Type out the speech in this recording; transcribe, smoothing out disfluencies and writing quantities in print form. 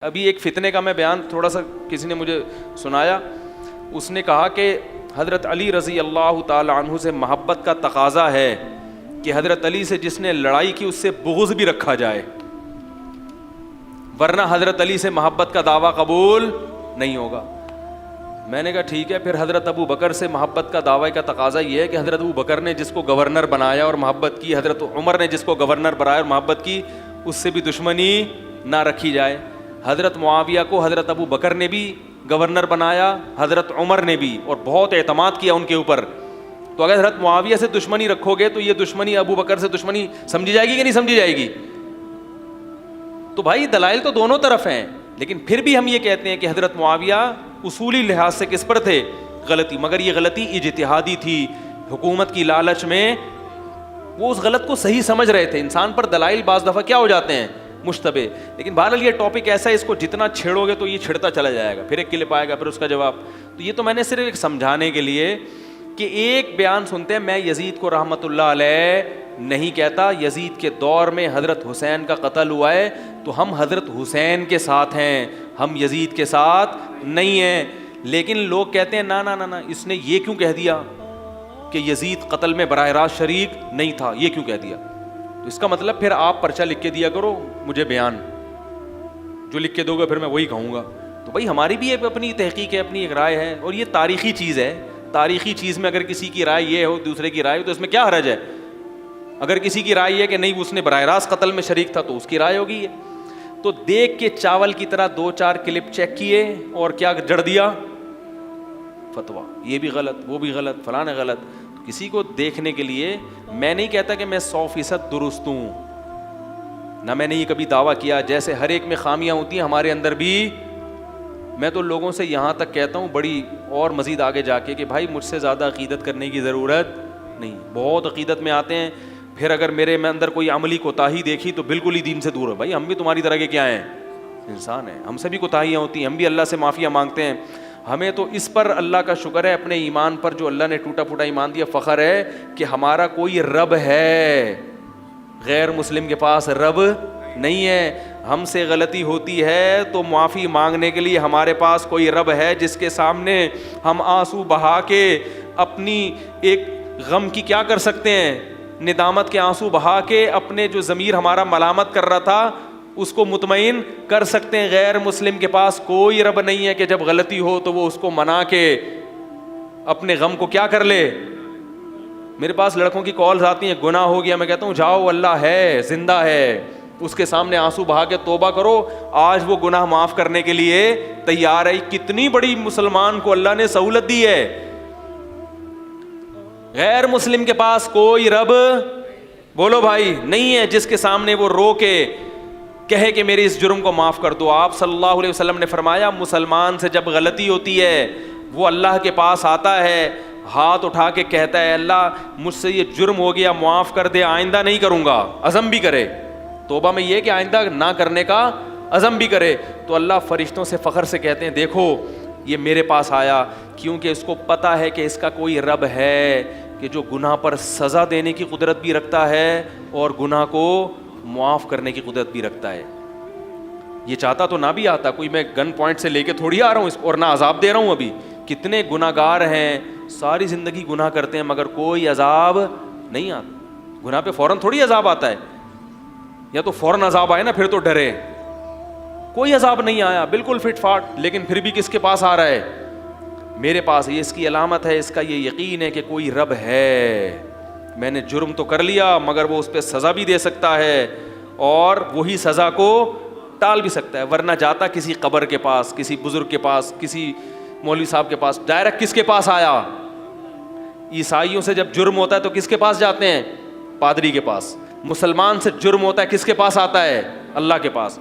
ابھی ایک فتنے کا میں بیان تھوڑا سا کسی نے مجھے سنایا. اس نے کہا کہ حضرت علی رضی اللہ تعالی عنہ سے محبت کا تقاضا ہے کہ حضرت علی سے جس نے لڑائی کی اس سے بغض بھی رکھا جائے، ورنہ حضرت علی سے محبت کا دعویٰ قبول نہیں ہوگا. میں نے کہا ٹھیک ہے، پھر حضرت ابو بکر سے محبت کا دعویٰ کا تقاضا یہ ہے کہ حضرت ابو بکر نے جس کو گورنر بنایا اور محبت کی، حضرت عمر نے جس کو گورنر بنایا اور محبت کی، اس سے بھی دشمنی نہ رکھی جائے. حضرت معاویہ کو حضرت ابو بکر نے بھی گورنر بنایا، حضرت عمر نے بھی، اور بہت اعتماد کیا ان کے اوپر. تو اگر حضرت معاویہ سے دشمنی رکھو گے تو یہ دشمنی ابو بکر سے دشمنی سمجھی جائے گی کہ نہیں سمجھی جائے گی؟ تو بھائی دلائل تو دونوں طرف ہیں، لیکن پھر بھی ہم یہ کہتے ہیں کہ حضرت معاویہ اصولی لحاظ سے کس پر تھے؟ غلطی. مگر یہ غلطی اجتہادی تھی، حکومت کی لالچ میں وہ اس غلط کو صحیح سمجھ رہے تھے. انسان پر دلائل بعض دفعہ کیا ہو جاتے ہیں؟ مشتبہ. لیکن بہرحال یہ ٹاپک ایسا ہے، اس کو جتنا چھیڑو گے تو یہ چھڑتا چلا جائے گا، پھر ایک کلپ آئے گا، پھر اس کا جواب. تو یہ تو میں نے صرف ایک سمجھانے کے لیے کہ ایک بیان سنتے ہیں. میں یزید کو رحمت اللہ علیہ نہیں کہتا، یزید کے دور میں حضرت حسین کا قتل ہوا ہے تو ہم حضرت حسین کے ساتھ ہیں، ہم یزید کے ساتھ نہیں ہیں. لیکن لوگ کہتے ہیں نا نا نا نا، اس نے یہ کیوں کہہ دیا کہ یزید قتل میں براہ راست شریک نہیں تھا، یہ کیوں کہہ دیا؟ تو اس کا مطلب پھر آپ پرچہ لکھ کے دیا کرو مجھے، بیان جو لکھ کے دو گے پھر میں وہی کہوں گا. تو بھائی ہماری بھی اپنی تحقیق ہے، اپنی ایک رائے ہے، اور یہ تاریخی چیز ہے. تاریخی چیز میں اگر کسی کی رائے یہ ہو دوسرے کی رائے ہو تو اس میں کیا حرج ہے؟ اگر کسی کی رائے یہ کہ نہیں اس نے براہ راست قتل میں شریک تھا تو اس کی رائے ہوگی. تو دیکھ کے چاول کی طرح دو چار کلپ چیک کیے اور کیا جڑ دیا فتویٰ، یہ بھی غلط، وہ بھی غلط، فلاں غلط. کسی کو دیکھنے کے لیے میں نہیں کہتا کہ میں 100% درست ہوں، نہ میں نے یہ کبھی دعویٰ کیا. جیسے ہر ایک میں خامیاں ہوتی ہیں ہمارے اندر بھی. میں تو لوگوں سے یہاں تک کہتا ہوں بڑی اور مزید آگے جا کے کہ بھائی مجھ سے زیادہ عقیدت کرنے کی ضرورت نہیں. بہت عقیدت میں آتے ہیں، پھر اگر میرے میں اندر کوئی عملی کوتاہی دیکھی تو بالکل ہی دین سے دور ہے. بھائی ہم بھی تمہاری طرح کے کیا ہیں؟ انسان ہیں، ہم سے بھی کوتاہیاں ہوتی ہیں، ہم بھی اللہ سے معافیاں مانگتے ہیں. ہمیں تو اس پر اللہ کا شکر ہے، اپنے ایمان پر جو اللہ نے ٹوٹا پھوٹا ایمان دیا، فخر ہے کہ ہمارا کوئی رب ہے. غیر مسلم کے پاس رب نہیں ہے. ہم سے غلطی ہوتی ہے تو معافی مانگنے کے لیے ہمارے پاس کوئی رب ہے جس کے سامنے ہم آنسو بہا کے اپنی ایک غم کی کیا کر سکتے ہیں؟ ندامت کے آنسو بہا کے اپنے جو ضمیر ہمارا ملامت کر رہا تھا اس کو مطمئن کر سکتے ہیں. غیر مسلم کے پاس کوئی رب نہیں ہے کہ جب غلطی ہو تو وہ اس کو منا کے اپنے غم کو کیا کر لے. میرے پاس لڑکوں کی کالز آتی ہیں، گناہ ہو گیا، میں کہتا ہوں جاؤ، اللہ ہے، زندہ ہے، اس کے سامنے آنسو بہا کے توبہ کرو، آج وہ گناہ معاف کرنے کے لیے تیار ہے. کتنی بڑی مسلمان کو اللہ نے سہولت دی ہے. غیر مسلم کے پاس کوئی رب، بولو بھائی، نہیں ہے جس کے سامنے وہ رو کے کہے کہ میرے اس جرم کو معاف کر دو. آپ صلی اللہ علیہ وسلم نے فرمایا مسلمان سے جب غلطی ہوتی ہے وہ اللہ کے پاس آتا ہے، ہاتھ اٹھا کے کہتا ہے اللہ مجھ سے یہ جرم ہو گیا، معاف کر دے، آئندہ نہیں کروں گا، عزم بھی کرے. توبہ میں یہ کہ آئندہ نہ کرنے کا عزم بھی کرے. تو اللہ فرشتوں سے فخر سے کہتے ہیں دیکھو یہ میرے پاس آیا، کیونکہ اس کو پتہ ہے کہ اس کا کوئی رب ہے کہ جو گناہ پر سزا دینے کی قدرت بھی رکھتا ہے اور گناہ کو معاف کرنے کی قدرت بھی رکھتا ہے. یہ چاہتا تو نہ بھی آتا، کوئی میں گن پوائنٹ سے لے کے تھوڑی آ رہا ہوں اور نہ عذاب دے رہا ہوں. ابھی کتنے گناہ گار ہیں، ساری زندگی گناہ کرتے ہیں مگر کوئی عذاب نہیں آتا. گناہ پہ فوراً تھوڑی عذاب آتا ہے، یا تو فوراً عذاب آئے نا پھر تو ڈرے. کوئی عذاب نہیں آیا، بالکل فٹ فاٹ، لیکن پھر بھی کس کے پاس آ رہا ہے؟ میرے پاس. یہ اس کی علامت ہے، اس کا یہ یقین ہے کہ کوئی رب ہے. میں نے جرم تو کر لیا مگر وہ اس پہ سزا بھی دے سکتا ہے اور وہی سزا کو ٹال بھی سکتا ہے. ورنہ جاتا کسی قبر کے پاس، کسی بزرگ کے پاس، کسی مولوی صاحب کے پاس، ڈائریکٹ کس کے پاس آیا؟ عیسائیوں سے جب جرم ہوتا ہے تو کس کے پاس جاتے ہیں؟ پادری کے پاس. مسلمان سے جرم ہوتا ہے کس کے پاس آتا ہے؟ اللہ کے پاس.